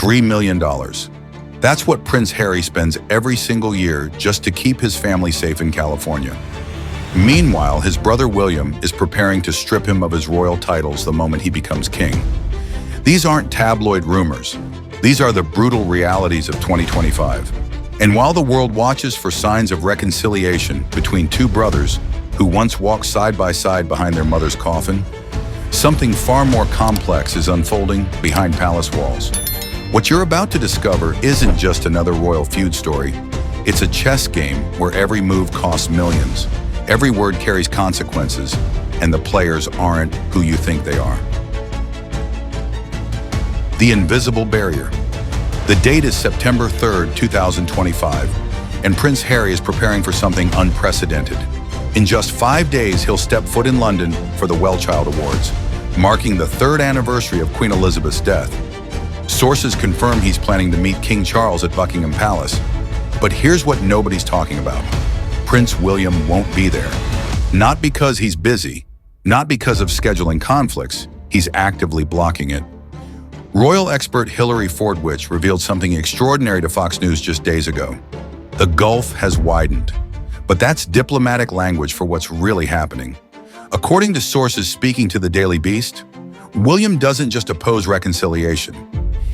$3 million. That's what Prince Harry spends every single year just to keep his family safe in California. Meanwhile, his brother William is preparing to strip him of his royal titles the moment he becomes king. These aren't tabloid rumors. These are the brutal realities of 2025. And while the world watches for signs of reconciliation between two brothers who once walked side by side behind their mother's coffin, something far more complex is unfolding behind palace walls. What you're about to discover isn't just another royal feud story. It's a chess game where every move costs millions, every word carries consequences, and the players aren't who you think they are. The invisible barrier. The date is September 3rd, 2025, and Prince Harry is preparing for something unprecedented. In just 5 days, he'll step foot in London for the Well-Child Awards, marking the 3rd anniversary of Queen Elizabeth's death. Sources confirm he's planning to meet King Charles at Buckingham Palace. But here's what nobody's talking about. Prince William won't be there. Not because he's busy, not because of scheduling conflicts, he's actively blocking it. Royal expert Hilary Fordwich revealed something extraordinary to Fox News just days ago. The gulf has widened. But that's diplomatic language for what's really happening. According to sources speaking to the Daily Beast, William doesn't just oppose reconciliation.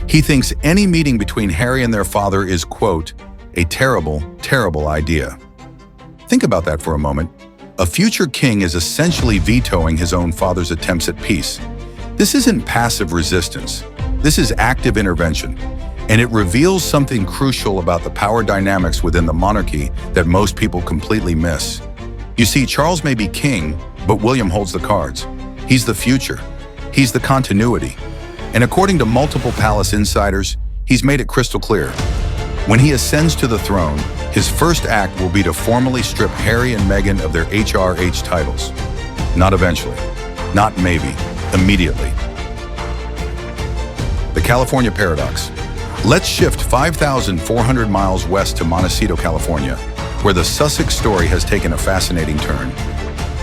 He thinks any meeting between Harry and their father is, quote, a terrible, terrible idea. Think about that for a moment. A future king is essentially vetoing his own father's attempts at peace. This isn't passive resistance. This is active intervention, and it reveals something crucial about the power dynamics within the monarchy that most people completely miss. You see, Charles may be king, but William holds the cards. He's the future. He's the continuity. And according to multiple palace insiders, he's made it crystal clear. When he ascends to the throne, his first act will be to formally strip Harry and Meghan of their HRH titles. Not eventually. Not maybe. Immediately. The California Paradox. Let's shift 5,400 miles west to Montecito, California, where the Sussex story has taken a fascinating turn.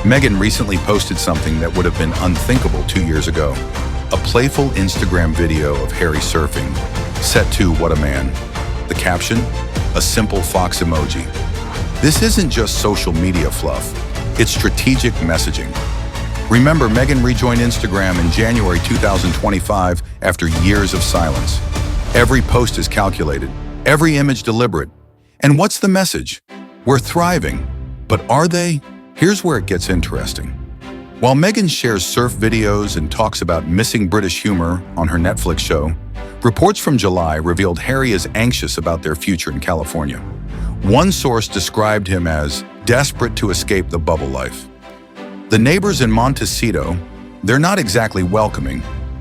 Meghan recently posted something that would have been unthinkable 2 years ago. A playful Instagram video of Harry surfing, set to "What a Man." The caption? A simple fox emoji. This isn't just social media fluff, it's strategic messaging. Remember, Meghan rejoined Instagram in January 2025 after years of silence. Every post is calculated, every image deliberate. And what's the message? We're thriving. But are they? Here's where it gets interesting. While Meghan shares surf videos and talks about missing British humor on her Netflix show, reports from July revealed Harry is anxious about their future in California. One source described him as desperate to escape the bubble life. The neighbors in Montecito, they're not exactly welcoming.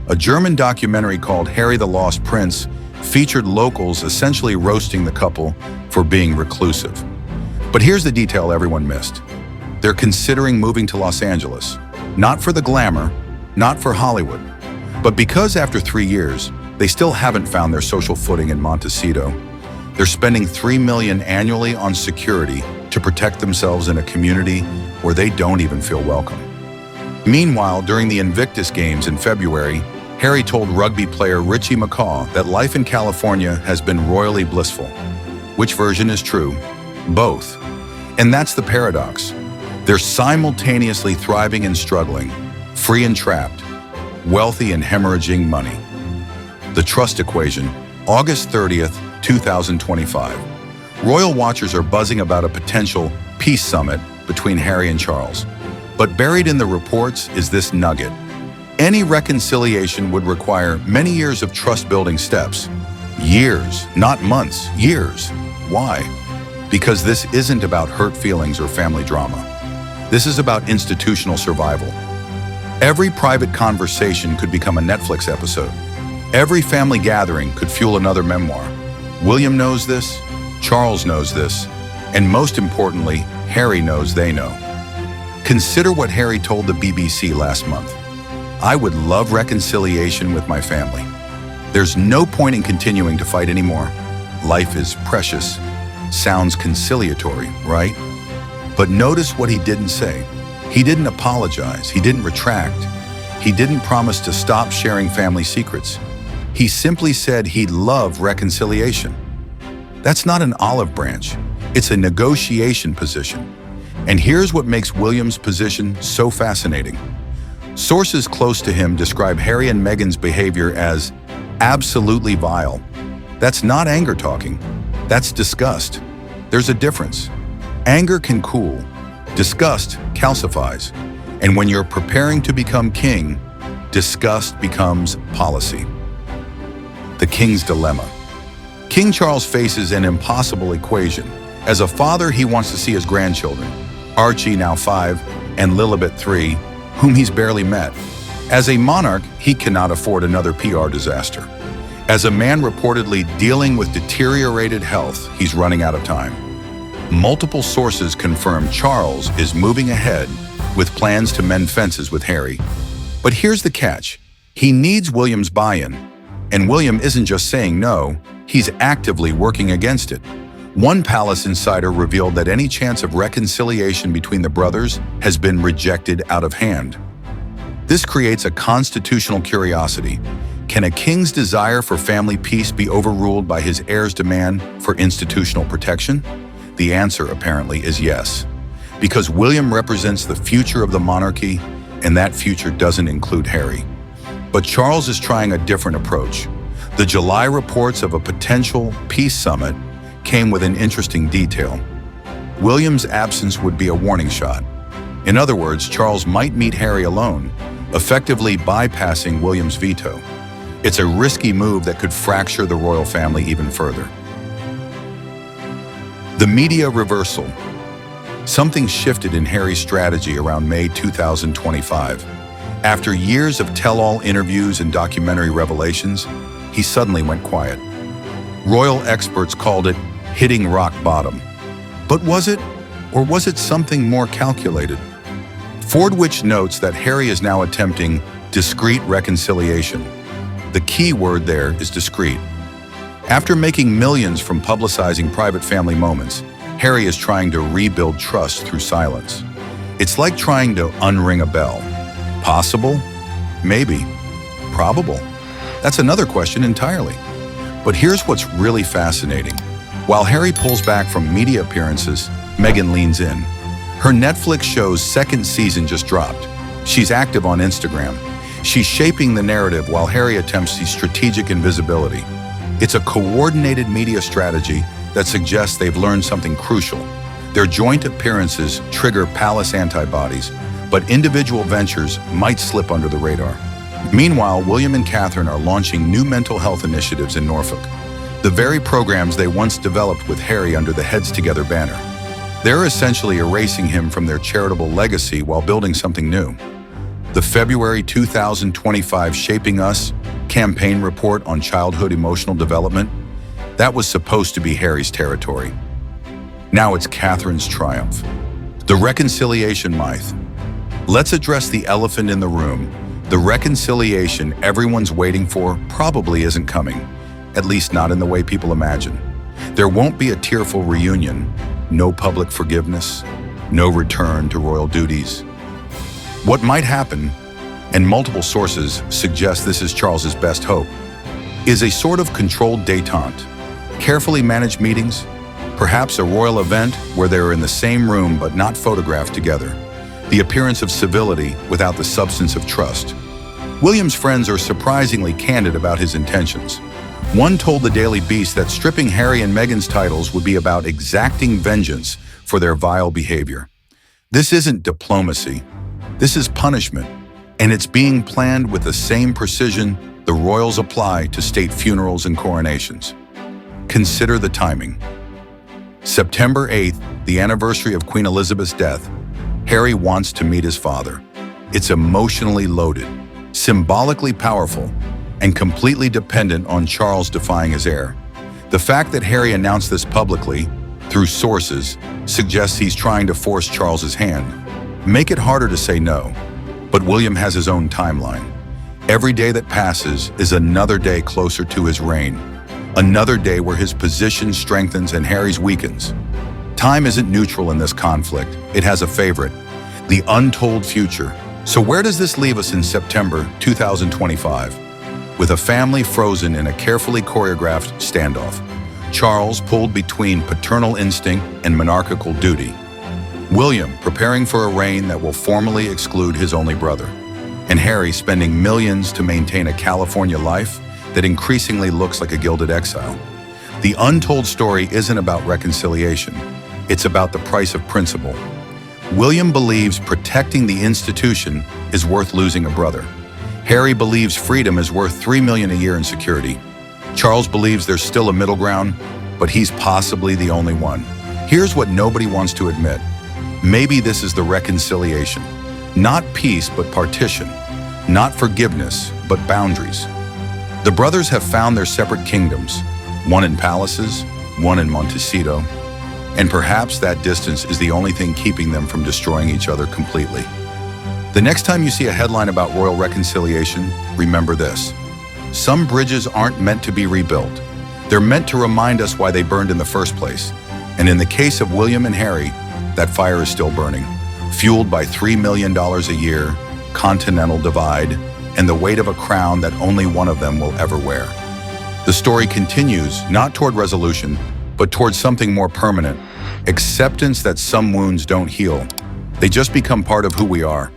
A German documentary called Harry the Lost Prince featured locals essentially roasting the couple for being reclusive. But here's the detail everyone missed. They're considering moving to Los Angeles, not for the glamour, not for Hollywood, but because after 3 years, they still haven't found their social footing in Montecito. They're spending $3 million annually on security to protect themselves in a community where they don't even feel welcome. Meanwhile, during the Invictus Games in February, Harry told rugby player Richie McCaw that life in California has been royally blissful. Which version is true? Both. And that's the paradox. They're simultaneously thriving and struggling, free and trapped, wealthy and hemorrhaging money. The trust equation, August 30th, 2025. Royal watchers are buzzing about a potential peace summit between Harry and Charles. But buried in the reports is this nugget. Any reconciliation would require many years of trust-building steps. Years, not months, years. Why? Because this isn't about hurt feelings or family drama. This is about institutional survival. Every private conversation could become a Netflix episode. Every family gathering could fuel another memoir. William knows this, Charles knows this, and most importantly, Harry knows they know. Consider what Harry told the BBC last month. I would love reconciliation with my family. There's no point in continuing to fight anymore. Life is precious. Sounds conciliatory, right? But notice what he didn't say. He didn't apologize. He didn't retract. He didn't promise to stop sharing family secrets. He simply said he'd love reconciliation. That's not an olive branch. It's a negotiation position. And here's what makes William's position so fascinating. Sources close to him describe Harry and Meghan's behavior as absolutely vile. That's not anger talking. That's disgust. There's a difference. Anger can cool. Disgust calcifies. And when you're preparing to become king, disgust becomes policy. The King's Dilemma. King Charles faces an impossible equation. As a father, he wants to see his grandchildren, Archie, now 5, and Lilibet, 3, whom he's barely met. As a monarch, he cannot afford another PR disaster. As a man reportedly dealing with deteriorated health, he's running out of time. Multiple sources confirm Charles is moving ahead with plans to mend fences with Harry. But here's the catch. He needs William's buy-in. And William isn't just saying no, he's actively working against it. One palace insider revealed that any chance of reconciliation between the brothers has been rejected out of hand. This creates a constitutional curiosity. Can a king's desire for family peace be overruled by his heir's demand for institutional protection? The answer, apparently, is yes. Because William represents the future of the monarchy, and that future doesn't include Harry. But Charles is trying a different approach. The July reports of a potential peace summit came with an interesting detail. William's absence would be a warning shot. In other words, Charles might meet Harry alone, effectively bypassing William's veto. It's a risky move that could fracture the royal family even further. The media reversal. Something shifted in Harry's strategy around May 2025. After years of tell-all interviews and documentary revelations, he suddenly went quiet. Royal experts called it hitting rock bottom. But was it? Or was it something more calculated? Fordwich notes that Harry is now attempting discreet reconciliation. The key word there is discreet. After making millions from publicizing private family moments, Harry is trying to rebuild trust through silence. It's like trying to unring a bell. Possible? Maybe. Probable? That's another question entirely. But here's what's really fascinating. While Harry pulls back from media appearances, Meghan leans in. Her Netflix show's second season just dropped. She's active on Instagram. She's shaping the narrative while Harry attempts the strategic invisibility. It's a coordinated media strategy that suggests they've learned something crucial. Their joint appearances trigger palace antibodies, but individual ventures might slip under the radar. Meanwhile, William and Catherine are launching new mental health initiatives in Norfolk, the very programs they once developed with Harry under the Heads Together banner. They're essentially erasing him from their charitable legacy while building something new. The February 2025 Shaping Us campaign report on childhood emotional development, that was supposed to be Harry's territory. Now it's Catherine's triumph. The reconciliation myth. Let's address the elephant in the room. The reconciliation everyone's waiting for probably isn't coming, at least not in the way people imagine. There won't be a tearful reunion, no public forgiveness, no return to royal duties. What might happen, and multiple sources suggest this is Charles's best hope, is a sort of controlled détente, carefully managed meetings, perhaps a royal event where they're in the same room but not photographed together. The appearance of civility without the substance of trust. William's friends are surprisingly candid about his intentions. One told the Daily Beast that stripping Harry and Meghan's titles would be about exacting vengeance for their vile behavior. This isn't diplomacy. This is punishment, and it's being planned with the same precision the royals apply to state funerals and coronations. Consider the timing. September 8th, the anniversary of Queen Elizabeth's death, Harry wants to meet his father. It's emotionally loaded, symbolically powerful, and completely dependent on Charles defying his heir. The fact that Harry announced this publicly, through sources, suggests he's trying to force Charles's hand. Make it harder to say no. But William has his own timeline. Every day that passes is another day closer to his reign. Another day where his position strengthens and Harry's weakens. Time isn't neutral in this conflict. It has a favorite, the untold future. So where does this leave us in September 2025? with a family frozen in a carefully choreographed standoff. Charles pulled between paternal instinct and monarchical duty. William preparing for a reign that will formally exclude his only brother. And Harry spending millions to maintain a California life that increasingly looks like a gilded exile. The untold story isn't about reconciliation. It's about the price of principle. William believes protecting the institution is worth losing a brother. Harry believes freedom is worth $3 million a year in security. Charles believes there's still a middle ground, but he's possibly the only one. Here's what nobody wants to admit. Maybe this is the reconciliation. Not peace, but partition. Not forgiveness, but boundaries. The brothers have found their separate kingdoms, one in palaces, one in Montecito, and perhaps that distance is the only thing keeping them from destroying each other completely. The next time you see a headline about royal reconciliation, remember this. Some bridges aren't meant to be rebuilt. They're meant to remind us why they burned in the first place. And in the case of William and Harry, that fire is still burning, fueled by $3 million a year, continental divide, and the weight of a crown that only one of them will ever wear. The story continues, not toward resolution, but towards something more permanent, acceptance that some wounds don't heal. They just become part of who we are.